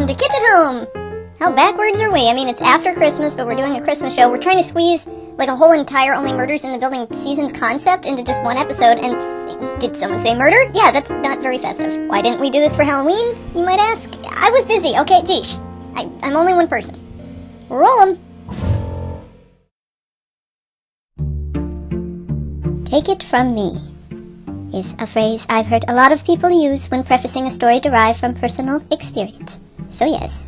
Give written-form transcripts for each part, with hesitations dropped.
to Kitch at Home! How backwards are we? I mean, it's after Christmas, but we're doing a Christmas show. We're trying to squeeze, like, a whole entire Only Murders in the Building season's concept into just one episode, and did someone say murder? Yeah, that's not very festive. Why didn't we do this for Halloween, you might ask? I was busy. Okay, geesh. I'm only one person. Roll 'em! Take it from me is a phrase I've heard a lot of people use when prefacing a story derived from personal experience. So yes,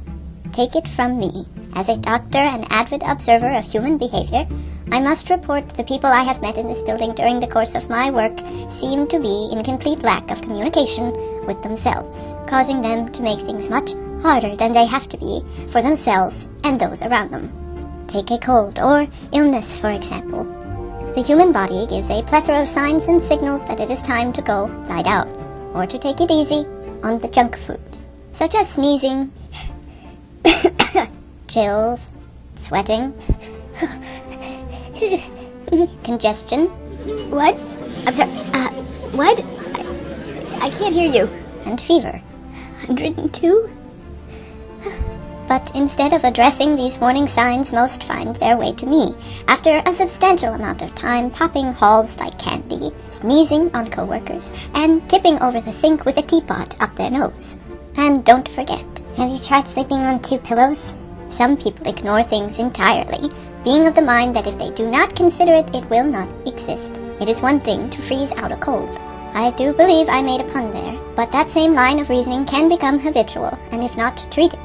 take it from me. As a doctor and avid observer of human behavior, I must report the people I have met in this building during the course of my work seem to be in complete lack of communication with themselves, causing them to make things much harder than they have to be for themselves and those around them. Take a cold or illness, for example. The human body gives a plethora of signs and signals that it is time to go lie down, or to take it easy on the junk food, such as sneezing, chills, sweating, congestion. What? I'm sorry, what? I can't hear you. And fever. 102? But instead of addressing these warning signs, most find their way to me, after a substantial amount of time popping halls like candy, sneezing on coworkers, and tipping over the sink with a teapot up their nose. And don't forget, have you tried sleeping on 2 pillows? Some people ignore things entirely, being of the mind that if they do not consider it, it will not exist. It is one thing to freeze out a cold. I do believe I made a pun there, but that same line of reasoning can become habitual, and if not treated,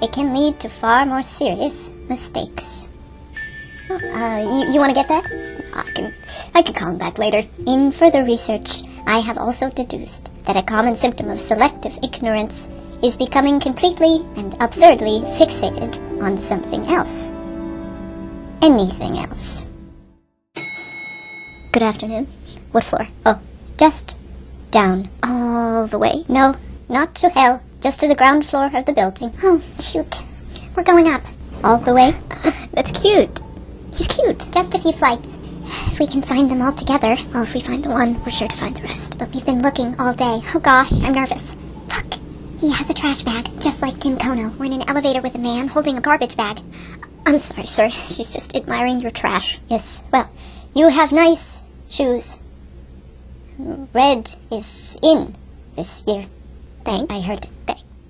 it can lead to far more serious mistakes. You want to get that? I can call him back later. In further research, I have also deduced that a common symptom of selective ignorance is becoming completely and absurdly fixated on something else. Anything else. Good afternoon. What floor? Oh, just down. All the way. No, not to hell. Just to the ground floor of the building. Oh, shoot. We're going up. All the way? That's cute. He's cute. Just a few flights. If we can find them all together. Well, if we find the one, we're sure to find the rest. But we've been looking all day. Oh gosh, I'm nervous. Look, he has a trash bag, just like Tim Kono. We're in an elevator with a man holding a garbage bag. I'm sorry, sir. She's just admiring your trash. Yes, well, you have nice shoes. Red is in this year. I heard.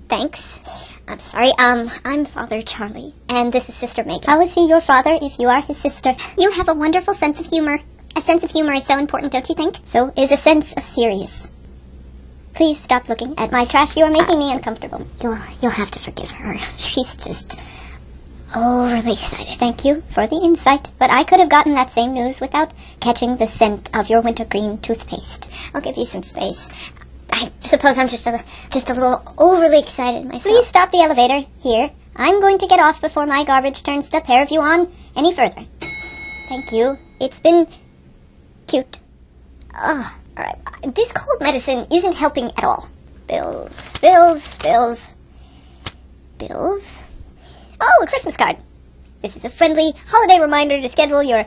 Thanks. I'm sorry. I'm Father Charlie, and this is Sister Megan. How is he your father if you are his sister? You have a wonderful sense of humor. A sense of humor is so important, don't you think? So is a sense of serious. Please stop looking at my trash. You are making me uncomfortable. You'll have to forgive her. She's just overly excited. Thank you for the insight, but I could have gotten that same news without catching the scent of your wintergreen toothpaste. I'll give you some space. I suppose I'm just a little overly excited myself. Please stop the elevator here. I'm going to get off before my garbage turns the pair of you on any further. Thank you. It's been cute. Alright. This cold medicine isn't helping at all. Bills. Oh, a Christmas card. This is a friendly holiday reminder to schedule your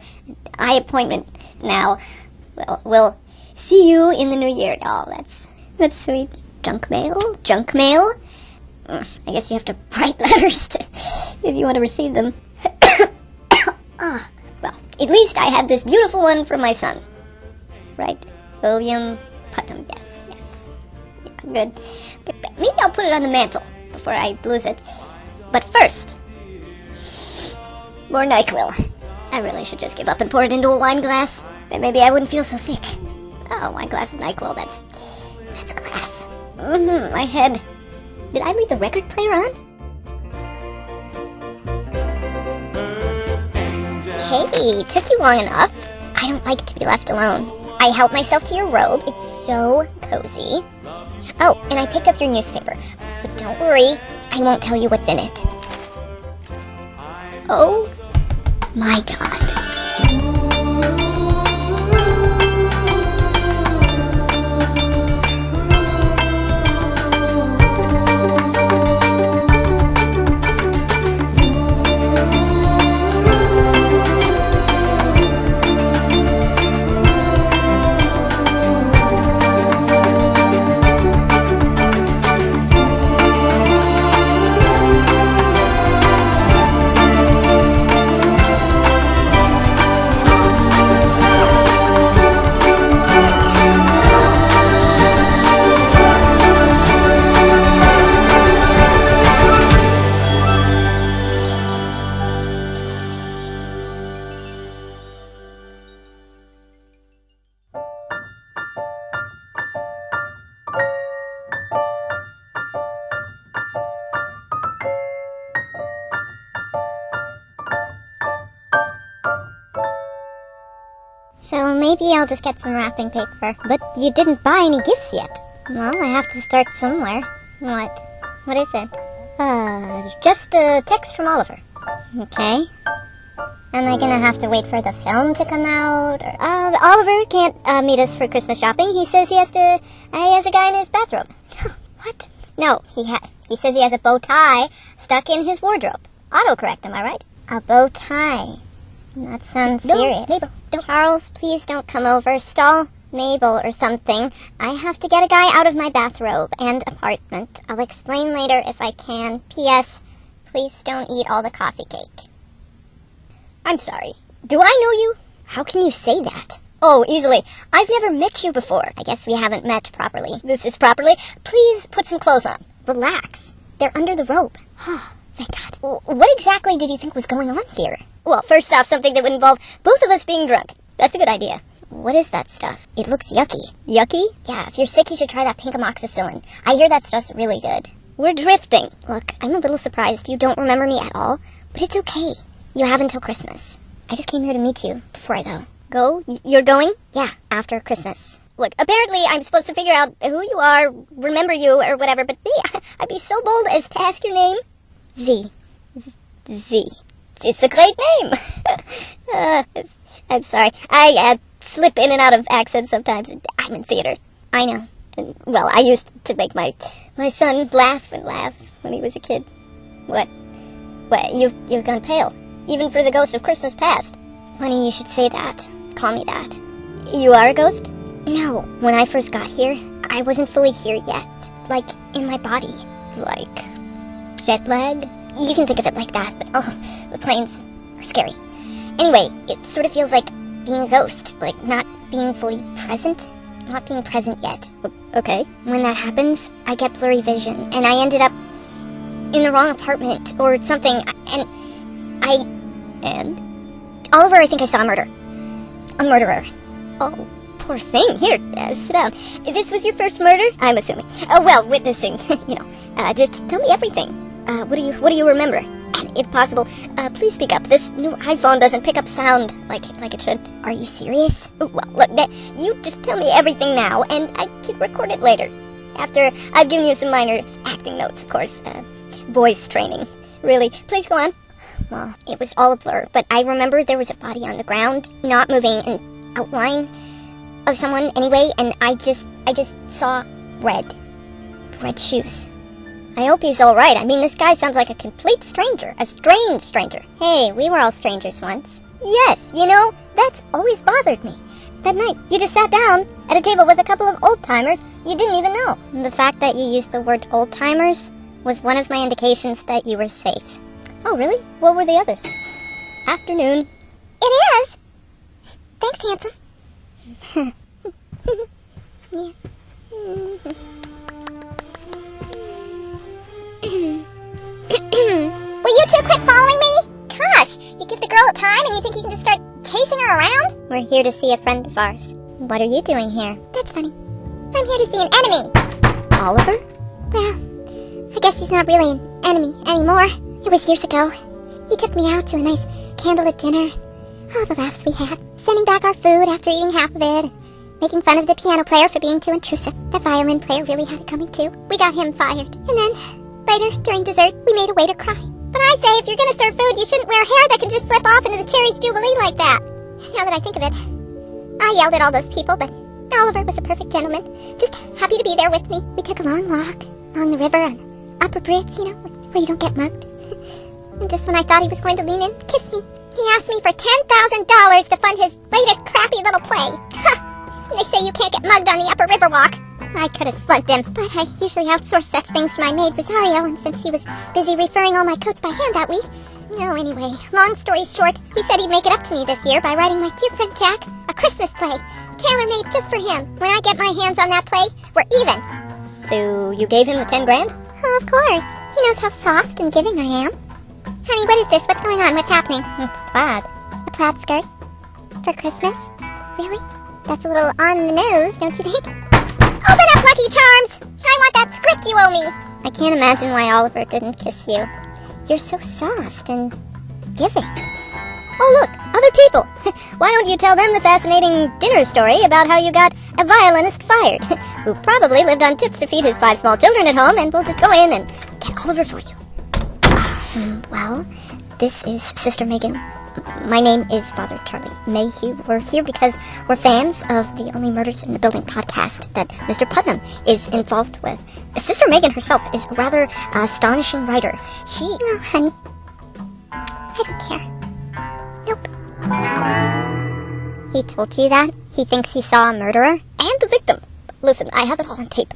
eye appointment now. We'll see you in the new year. Oh, that's sweet. Junk mail? I guess you have to write letters if you want to receive them. Well, at least I had this beautiful one from my son. Right? William Putnam, yes. Yeah, good. Maybe I'll put it on the mantle before I lose it. But first, more NyQuil. I really should just give up and pour it into a wine glass. Then maybe I wouldn't feel so sick. Oh, wine glass of NyQuil, that's glass. My head. Did I leave the record player on? Hey, took you long enough. I don't like to be left alone. I helped myself to your robe. It's so cozy. Oh, and I picked up your newspaper. But don't worry, I won't tell you what's in it. Oh my God. So maybe I'll just get some wrapping paper. But you didn't buy any gifts yet. Well, I have to start somewhere. What? What is it? Just a text from Oliver. Okay. Am I gonna have to wait for the film to come out? Or, Oliver can't meet us for Christmas shopping. He says he has a guy in his bathrobe. What? No, he says he has a bow tie stuck in his wardrobe. Autocorrect, am I right? A bow tie. That sounds serious. Mabel, don't. Charles, please don't come over. Stall Mabel or something. I have to get a guy out of my bathrobe and apartment. I'll explain later if I can. P.S. Please don't eat all the coffee cake. I'm sorry. Do I know you? How can you say that? Oh, easily. I've never met you before. I guess we haven't met properly. This is properly. Please put some clothes on. Relax. They're under the robe. Oh, thank God. What exactly did you think was going on here? Well, first off, something that would involve both of us being drunk. That's a good idea. What is that stuff? It looks yucky. Yucky? Yeah, if you're sick, you should try that pink amoxicillin. I hear that stuff's really good. We're drifting. Look, I'm a little surprised you don't remember me at all, but it's okay. You have until Christmas. I just came here to meet you before I go. Go? You're going? Yeah, after Christmas. Look, apparently I'm supposed to figure out who you are, remember you, or whatever, but I'd be so bold as to ask your name. Z. Z. It's a great name. I'm sorry. I slip in and out of accents sometimes. I'm in theater. I know. And, well, I used to make my son laugh and laugh when he was a kid. What? You've gone pale. Even for the ghost of Christmas past. Funny you should say that. Call me that. You are a ghost? No. When I first got here, I wasn't fully here yet. Like, in my body. Like, jet lag? You can think of it like that, but oh, the planes are scary. Anyway, it sort of feels like being a ghost. Like, not being fully present. Not being present yet. Okay. When that happens, I get blurry vision, and I ended up in the wrong apartment, or something, and Oliver, I think I saw a murderer. Oh, poor thing. Here, sit down. This was your first murder? I'm assuming. Oh, well, witnessing, just tell me everything. What do you remember? And if possible, please speak up. This new iPhone doesn't pick up sound like it should. Are you serious? Well, look, you just tell me everything now, and I can record it later. After I've given you some minor acting notes, of course. Voice training. Really, please go on. Well, it was all a blur, but I remember there was a body on the ground, not moving, an outline of someone anyway, and I just saw red shoes. I hope he's alright. I mean, this guy sounds like a complete stranger. A strange stranger. Hey, we were all strangers once. Yes, that's always bothered me. That night, you just sat down at a table with a couple of old-timers you didn't even know. And the fact that you used the word old-timers was one of my indications that you were safe. Oh, really? What were the others? Afternoon. It is! Thanks, handsome. Yeah. Will you two quit following me? Gosh, you give the girl a time and you think you can just start chasing her around? We're here to see a friend of ours. What are you doing here? That's funny. I'm here to see an enemy. Oliver? Well, I guess he's not really an enemy anymore. It was years ago. He took me out to a nice candlelit dinner. Oh, the laughs we had. Sending back our food after eating half of it. Making fun of the piano player for being too intrusive. The violin player really had it coming too. We got him fired. And then, later, during dessert, we made a waiter cry. But I say, if you're gonna serve food, you shouldn't wear hair that can just slip off into the cherry's jubilee like that. Now that I think of it, I yelled at all those people, but Oliver was a perfect gentleman. Just happy to be there with me. We took a long walk along the river on Upper Bridge, where you don't get mugged. And just when I thought he was going to lean in, kiss me, he asked me for $10,000 to fund his latest crappy little play. Ha! They say you can't get mugged on the Upper River Walk. I could have slugged him, but I usually outsource such things to my maid Rosario, and since she was busy referring all my coats by hand that week... Oh, anyway, long story short, he said he'd make it up to me this year by writing my dear friend Jack a Christmas play, tailor-made just for him. When I get my hands on that play, we're even. So you gave him the 10 grand? Oh, of course. He knows how soft and giving I am. Honey, what is this? What's going on? What's happening? It's plaid. A plaid skirt? For Christmas? Really? That's a little on the nose, don't you think? Open up, Lucky Charms! I want that script you owe me! I can't imagine why Oliver didn't kiss you. You're so soft and giving. Oh, look! Other people. Why don't you tell them the fascinating dinner story about how you got a violinist fired, who probably lived on tips to feed his 5 small children at home, and we'll just go in and get Oliver for you. Well, this is Sister Megan. My name is Father Charlie Mayhew. We're here because we're fans of the Only Murders in the Building podcast that Mr. Putnam is involved with. Sister Megan herself is a rather astonishing writer. Well, honey, I don't care. Nope. He told you that? He thinks he saw a murderer? And the victim. Listen, I have it all on tape.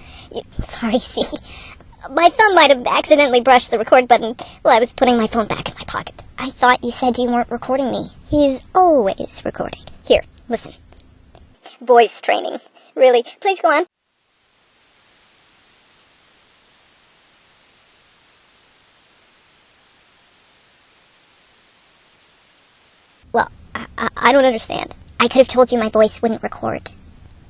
Sorry, see. My thumb might have accidentally brushed the record button while I was putting my phone back in my pocket. I thought you said you weren't recording me. He's always recording. Here, listen. Voice training. Really? Please go on. Well, I don't understand. I could have told you my voice wouldn't record.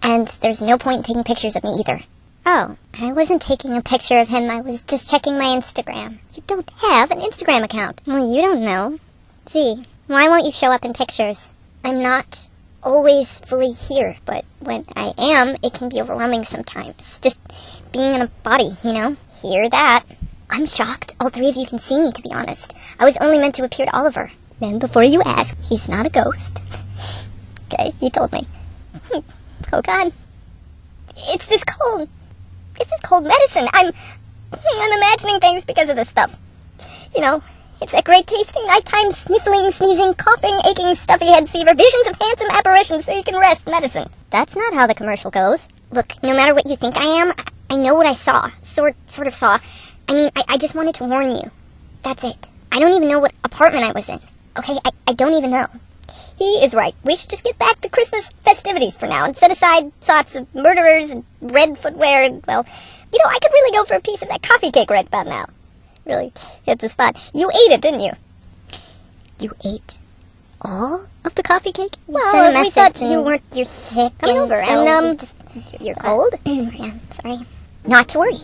And there's no point in taking pictures of me either. Oh, I wasn't taking a picture of him. I was just checking my Instagram. You don't have an Instagram account. Well, you don't know. See, why won't you show up in pictures? I'm not always fully here, but when I am, it can be overwhelming sometimes. Just being in a body, you know? Hear that? I'm shocked all 3 of you can see me, to be honest. I was only meant to appear to Oliver. Then, before you ask, he's not a ghost. Okay, you told me. Oh, God. It's this cold medicine. I'm imagining things because of this stuff. You know, it's that great tasting, nighttime sniffling, sneezing, coughing, aching, stuffy head fever, visions of handsome apparitions so you can rest medicine. That's not how the commercial goes. Look, no matter what you think I am, I know what I saw. Sort of saw. I mean, I just wanted to warn you. That's it. I don't even know what apartment I was in. Okay, I don't even know. He is right. We should just get back to Christmas festivities for now and set aside thoughts of murderers and red footwear and, well, you know, I could really go for a piece of that coffee cake right about now. Really hit the spot. You ate it, didn't you? You ate all of the coffee cake? Well, we thought you're sick. Come over and, you're cold? Yeah, sorry. Not to worry.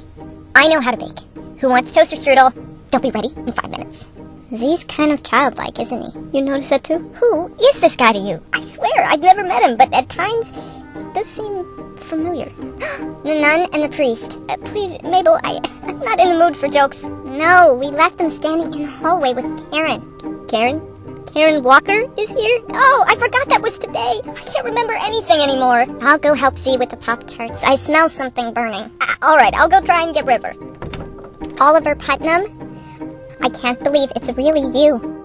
I know how to bake. Who wants toaster strudel? They'll be ready in 5 minutes. He's kind of childlike, isn't he? You notice that too? Who is this guy to you? I swear, I've never met him, but at times, he does seem familiar. The nun and the priest. Please, Mabel, I'm not in the mood for jokes. No, we left them standing in the hallway with Karen. Karen? Karen Walker is here? Oh, I forgot that was today. I can't remember anything anymore. I'll go help see with the Pop-Tarts. I smell something burning. All right, I'll go try and get River. Oliver Putnam? I can't believe it's really you.